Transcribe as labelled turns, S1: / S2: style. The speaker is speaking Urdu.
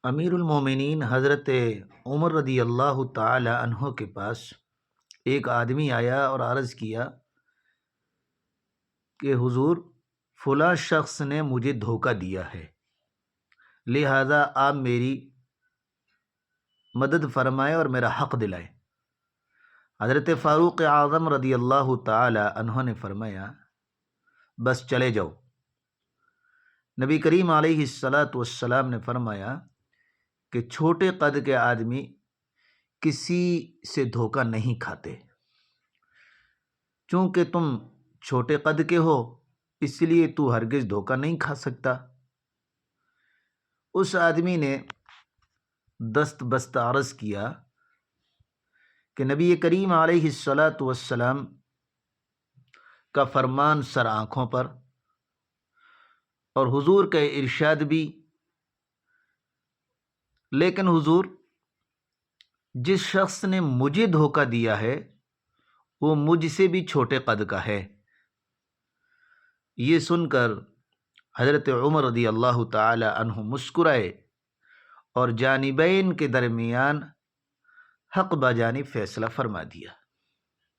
S1: امیر المومنین حضرت عمر رضی اللہ تعالی عنہ کے پاس ایک آدمی آیا اور عرض کیا کہ حضور فلاں شخص نے مجھے دھوکہ دیا ہے، لہذا آپ میری مدد فرمائیں اور میرا حق دلائیں۔ حضرت فاروق اعظم رضی اللہ تعالی عنہ نے فرمایا بس چلے جاؤ۔ نبی کریم علیہ الصلاۃ والسلام نے فرمایا کہ چھوٹے قد کے آدمی کسی سے دھوکہ نہیں کھاتے، چونکہ تم چھوٹے قد کے ہو اس لیے تو ہرگز دھوکہ نہیں کھا سکتا۔ اس آدمی نے دست بست عرض کیا کہ نبی کریم علیہ الصلاۃ والسلام کا فرمان سر آنکھوں پر اور حضور کا ارشاد بھی، لیکن حضور جس شخص نے مجھے دھوکہ دیا ہے وہ مجھ سے بھی چھوٹے قد کا ہے۔ یہ سن کر حضرت عمر رضی اللہ تعالی عنہ مسکرائے اور جانبین کے درمیان حق بجانب فیصلہ فرما دیا۔